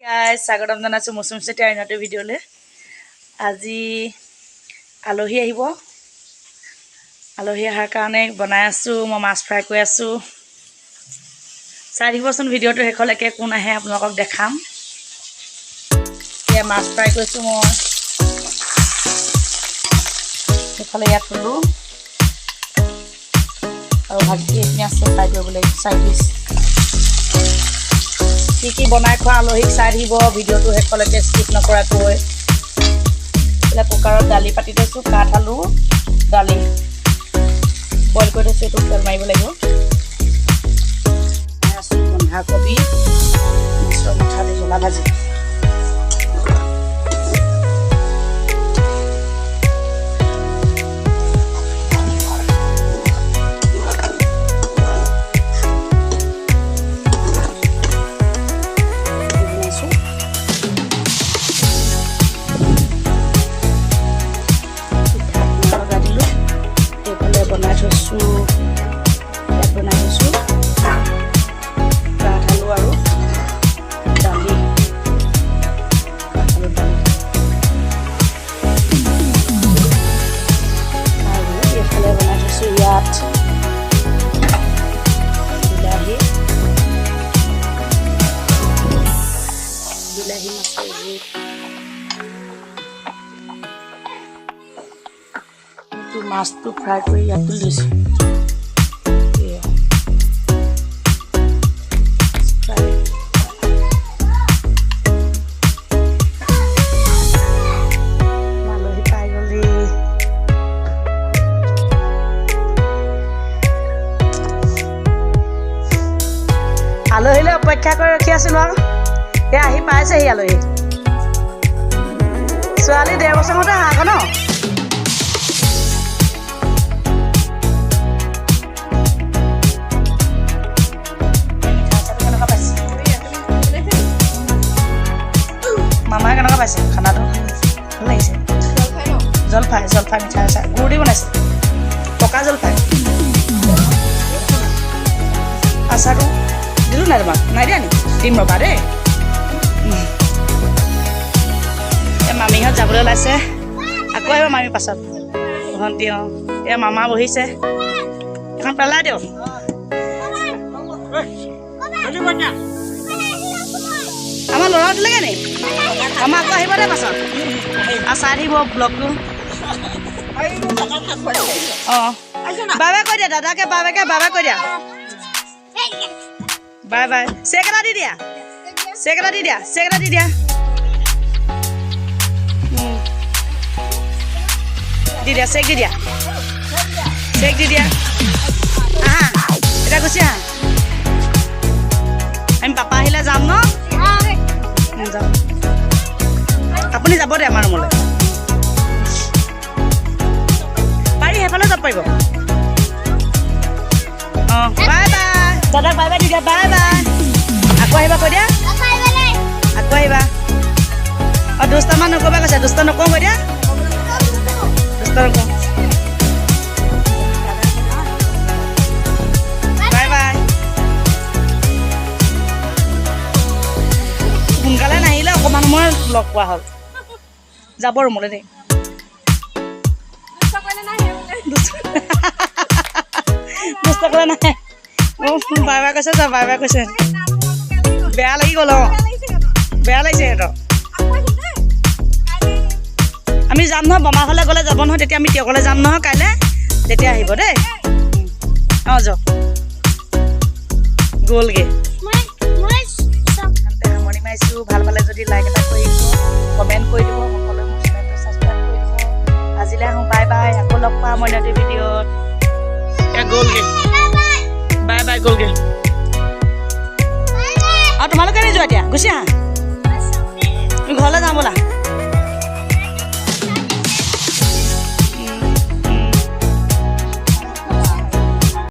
Guys, স্বাগতম জানাইছো মৌচুম চেতিয়া আইনতে ভিডিঅ'লে। আজি আলহী আহিব। আলহী অহাৰ কাৰণে বনাই আছো, মই মাছ ফ্ৰাই কৰি আছো। চাই দিবচোন ভিডিঅ'টো শেষলৈকে কোন আহে আপোনালোকক দেখাম। এতিয়া মাছ ফ্ৰাই কৰিছো মই। এফালে ইয়াত থলো আৰু ভাজি এনে আছে ফ্ৰাই কৰিবলৈ চাই দিছ। কি বনাই খোৱা আলহীক চাই দিব ভিডিঅ'টো শেষলৈকে স্কিপ নকৰাকৈ। এতিয়া কুকাৰত দালি পাতি থৈছো, কাঠ আলু দালি বইল কৰি থৈছো, এইটো তেল মাৰিব লাগিব। বন্ধাকবি মিশ্ৰ মিঠা দি জ্বলা ভাজি। বনাই থৈছো কাঠ আলু আৰু দালি আৰু এইফালে বনাই থৈছো ইয়াত বিলাহী মাছৰ জোল। মাছটো ফ্ৰাই কৰি ইয়াত তুলি দিছোঁ। আলহী পাই গ'লি। আলহীলৈ অপেক্ষা কৰি ৰখি আছিলো আৰু এই আহি পাইছেহি আলহী। ছোৱালী 1.5 বছৰতে আহা আকৌ ন? মামাই কেনেকুৱা পাইছে খানাটো? ভাল লাগিছে। জলফাই মিঠাই আছে, গুড় দি বনাইছে, পকা জলফাই। আচাৰটো দিলোঁ নাই তোমাক? নাই দিয়া নি? দিম ৰ'বা দেই। এই মামীহঁত যাবলৈ ওলাইছে, আকৌ আহিব মামী পাছত। ভণ্টি এই মামা বহিছে, এখন পেলাই দিয়ক। আমাৰ ল'ৰা দিলেগে নি? আমাৰ আকৌ আহিব দে পাছত আৰু চাই থাকিব ব্লগটো। অঁ বাই বাই কৈ দিয়া দাদাকে, বাই কৈ দিয়া। Bye bye. চেক এটা দি দিয়া, চেক এটা দি দিয়া। চেক দি দিয়া। আহা এতিয়া গুচি আহা। আমি পাপা আহিলে যাম ন? যাম। আপুনি যাব দে আমাৰ ৰুমলৈ। পাৰি সেইফালে যাব পাৰিব। অঁ বাই বাই। দাদাক বাই বাই দি দিয়া। Bye bye. আকৌ আহিবা কৈ দিয়া। আকৌ আহিবা। অঁ দুষ্টামান নকবা কৈছে। দুষ্ট নকওঁ কৈ দিয়া। দুষ্ট নকওঁ। Bye bye. সোনকালে নাহিলে অকণমান সময় লগ পোৱা হ'ল। যাব ৰুমলৈ দেই। দুষ্ট কৰিলে নাহে। বাই বাই কৈছে, বাই বাই কৈছে। বেয়া লাগি গ'ল। অঁ বেয়া লাগিছে সিহঁতৰ। আমি যাম নহয়, বমা ঘৰলৈ গ'লে যাব নহয়, তেতিয়া আমি তেওঁকলৈ যাম নহয় কাইলৈ, তেতিয়া আহিব দেই। অঁ যাওক গ'লগৈ। সামৰণি মাৰিছোঁ। ভাল পালে যদি লাইক এটা কৰি দিব, কমেণ্ট কৰি দিব, সকলোৱে মোৰ চেনেলটো ছাবস্ক্ৰাইব কৰি দিব। আজিলৈ আহোঁ। Bye bye. আকৌ লগ পাম অন্য এটা ভিডিঅ'ত। গ'লগৈ। বাই বাই গ'লগৈ। আৰু তোমালোকে নিযোৱা এতিয়া, গুচি আহা। তুমি ঘৰলৈ যাওঁ ব'লা।